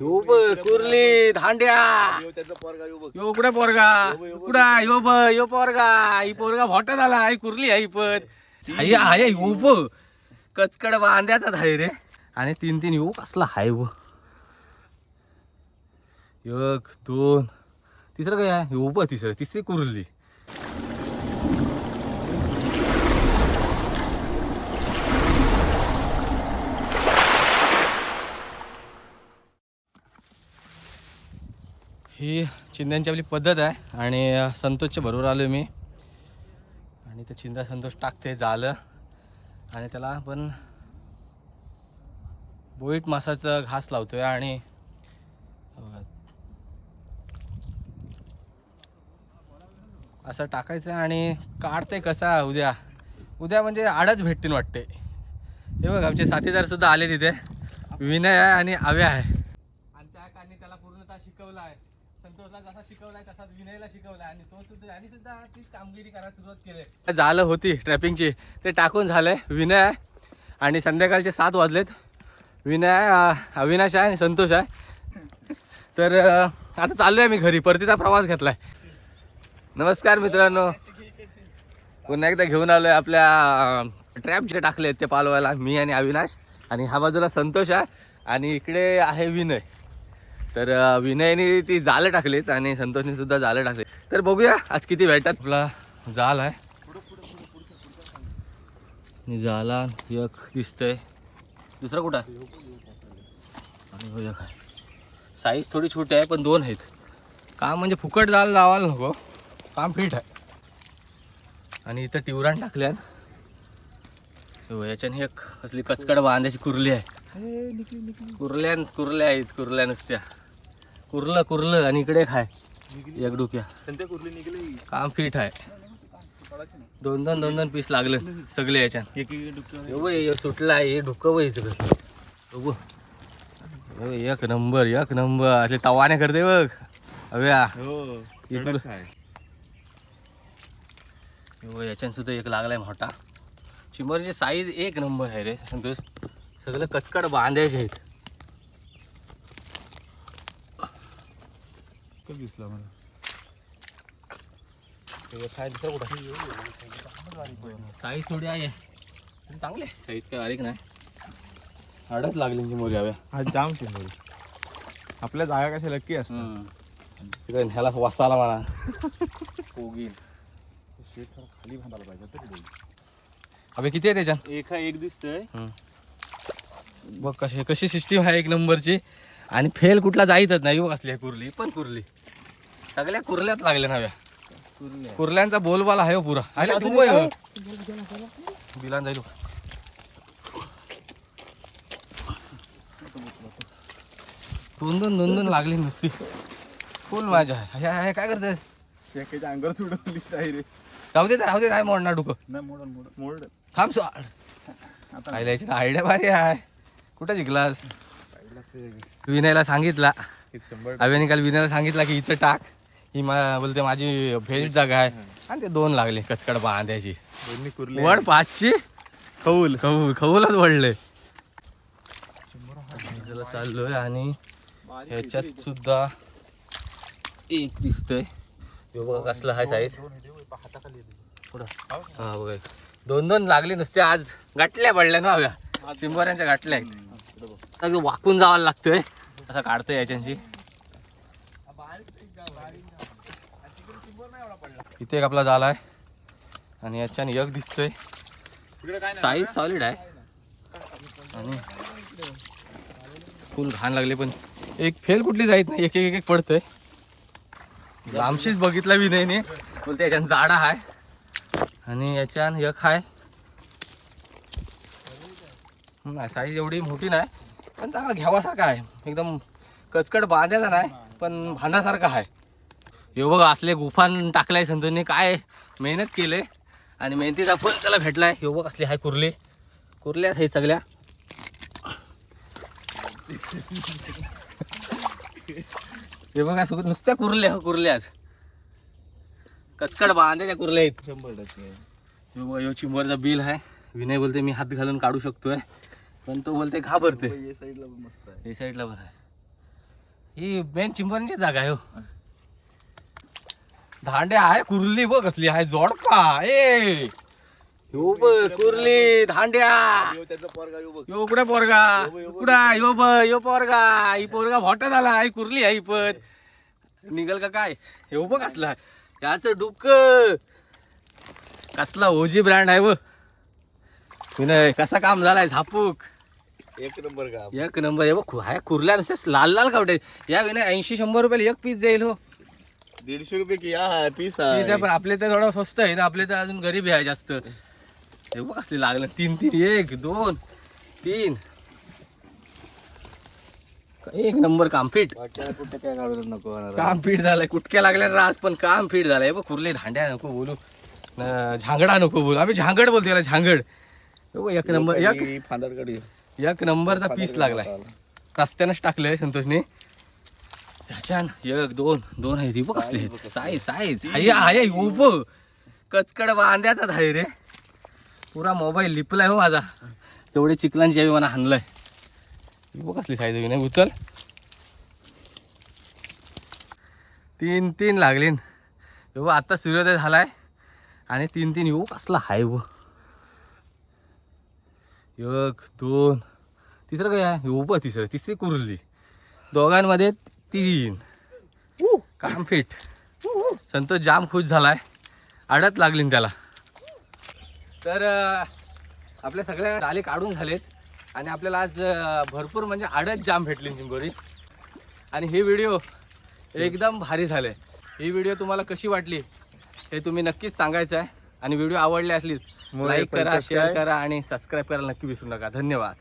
यो कुर्ली धांड्या यो कुठे पोरगा कुडा यो पोरगा ही पोरगा भोटा झाला ही कुर्ली आहे पत हाय यो कचकड बांध्याचा धाय रे आणि तीन यो कसला हाय व 1 2 तिसरं काय आहे यो तिसरी कुर्ली ही चिंध्यांची आपली पद्धत आहे आणि संतोषच्या बरोबर आलो मी आणि ते चिंधा संतोष टाकते झालं आणि त्याला आपण बोईट मासाचा घास लावतोय आणि असं टाकायचं आणि काढते कसा उद्या म्हणजे आडच भेटतील वाटते. हे बघ आमचे साथीदार सुद्धा आले तिथे विनय आहे आणि आव्या आहे आणि त्या कानी त्याला पूर्णतः शिकवला आहे. संतोषला जसा शिकवलाय तसाच विनयला शिकवलाय आणि तो सुद्धा तीच कामगिरी करायला सुरुवात केली. झालं होती ट्रॅपिंगची ते टाकून झालंय. विनय आहे आणि संध्याकाळचे 7 वाजलेत. विनय आहे, अविनाश आहे आणि संतोष आहे. तर आता चाललोय मी घरी. परतीचा प्रवास घेतलाय. नमस्कार मित्रांनो, पुन्हा एकदा घेऊन आलोय आपल्या ट्रॅप जे टाकले आहेत ते पालवायला मी आणि अविनाश आणि हा बाजूला संतोष आहे आणि इकडे आहे विनय. तर विनयने ती जाळं टाकलीत आणि संतोषने सुद्धा जाळं टाकले. तर बघूया आज किती भेटतात. आपला जाल आहे जाला एक दिसतंय. दुसरा कुठं आणि साईज थोडी छोटी आहे पण 2 आहेत. काम म्हणजे फुकट जाल लावायला नको, काम फिट आहे. आणि इथं टिवरान टाकल्यान याच्याने एक असली कचकड बांधायची कुर्ली आहे. कुर्ल्या आहेत कुर्ल्या नुसत्या कुर्लं आणि इकडे खाय एक डुक्या काम फिट आहे. 2 पीस लागले सगळे याच्यात. सुटला आहे डुकं वय सगळं. एक नंबर असे तवाने करते बघ अव्या. याच्यात सुद्धा एक लागलाय मोठा. चिंबोरीची साईज 1 नंबर आहे रे संतोष. सगळं कचकड बांधायचे आहेत. दिसला मला साईज थोडी आहे चांगली. साईज काय बारीक नाही. आडच लागली चिंबोरी हव्या. हा जाम चिंबोरी. आपल्या जागा कशा लक्की असतात. तिकडे ह्याला वासाला मला पोगील खाली बांधायला पाहिजे. अबे किती आहे त्याच्यात? एक दिसतंय बघ कशी सिस्टीम आहे 1 नंबरची. आणि फेल कुठला जायतच नाही. बघ असली कुर्ली पण कुर्ली सगळ्या कुर्ल्यात लागल्या नव्या. कुर्ल्यांचा बोलबाला आहे पुरा. बिलान जाईल 2 लागली नुसती फुल माझ्या आहे. काय करते अंगावर सोडवली रे. राहू दे नाही मोडणार डुकं. नाही मोड थांब सोड. आयडिया भारी आहे. कुठं शिकलास? विनयला सांगितला. अवेने काल विनयला सांगितला की इथं टाक. ही बोलते माझी फेवरेट जागा आहे. आणि ते 2 लागले कचकड बांधायची. वड 5ची खवूलच वडले. चाललोय आणि ह्याच्यात सुद्धा एक दिसतोय. बघा कसला हाय साईज. पुढं हा बघा 2 लागले नुसते. आज गाठल्या पडल्या ना हव्या. चिंबोऱ्यांच्या गाठल्या आहेत. वाकून जावं लागतोय असं काढतोय याच्याशी. इथे एक आपला जाल आहे आणि याच्याने एक दिसतोय. साईज सॉलिड आहे आणि फुल घाण लागले पण एक फेल कुठली जायत नाही. एक पडतंय. लांबशीच बघितला विनयने बोलते याच्यानं जाडा आहे आणि याच्यानं एक आहे. नाही साईज एवढी मोठी नाही पण चांगला घ्यावासारखा आहे. एकदम कचकड बांधायचा नाही पण भांडासारखा आहे. हे बघा असले गुफान टाकलाय संतोषने. काय मेहनत केले आणि मेहनतीचा फळ त्याला भेटलाय. हे बघ असली हाय कुर्ल्या आहेत सगळ्या. हे बघा नुसत्या कुर्ल्याच कचकड बांधायच्या कुर्ल्या आहेत 100%. यो चिंबोरचा बिल आहे. विनय बोलते मी हात घालून काढू शकतोय पण तो बोलते घाबरते. साईडला मस्त आहे. हे साईडला बरं आहे. ही मेन चिंबरणची जागा आहे हो. धांडे आहे कुर्ली बघ कसली आहे जोडपा ए यो बघ कुर्ली धांड्या त्याचा पोरगा येऊ बघ. यो कुठे पोरगा कुठा यो ब यो पोरगा ही पोरगा भोटा झाला ही कुर्ली आहे ही पद निघल का काय हे बघ कसला याच डुक्क कसला ओजी ब्रँड आहे व विनय कसा काम झालाय झापूक एक नंबर का एक नंबर आहे बघ हाय कुर्ल्या नुसते लाल लाल कावटे या विनय 80-100 रुपयाला एक पीस जाईल हो 150 रुपये की हा पीस पीस आहे पण आपले तर थोडं स्वस्त आहे ना आपले तर अजून गरीब आहे जास्त हे बघ असले लागलं 3-3 1 2 3 एक नंबर काम फिट वाट्याला कुठे काय काढून नको होणार. काम फिट झालंय कुटक्या लागल्या रास पण काम फिट झालंय बघ कुर्ले धांड्या नको बोलू झांगडा नको बोलू आम्ही झांगड बोलतो याला झांगड हो, एक नंबर लोकांनी फांदरकडी एक नंबरचा पीस लागलाय रस्त्यानंच टाकलंय संतोषने त्याच्यान 1 2 2 आहे ती बघ असले साईज साईज हाय उभं कचकड बांध्याचा धाय रे पुरा मोबाईल लिपलाय हो माझा तेवढे चिखलांची यावी मला हाणलंय बघ असली साईज नाही उचल 3 लागले हो आता सूर्योदय झालाय आणि 3 येऊ कसला हाय व 1 2 तिसरं काय आहे उभं तिसरी कुर्ली दोघांमध्ये 3 काम फिट संतोष जाम खुश झालाय अडत लागली त्याला तर आपल्या सगळ्या डाले काढून झालेत आणि आपल्याला आज भरपूर म्हणजे आडत जाम भेटली चिंबोरी आणि हे व्हिडिओ एकदम भारी झाले ही व्हिडिओ तुम्हाला कशी वाटली हे तुम्ही नक्कीच सांगायचं आहे आणि व्हिडिओ आवडले असलीच लाईक करा शेअर करा आणि सबस्क्राईब करायला नक्की विसरू नका धन्यवाद.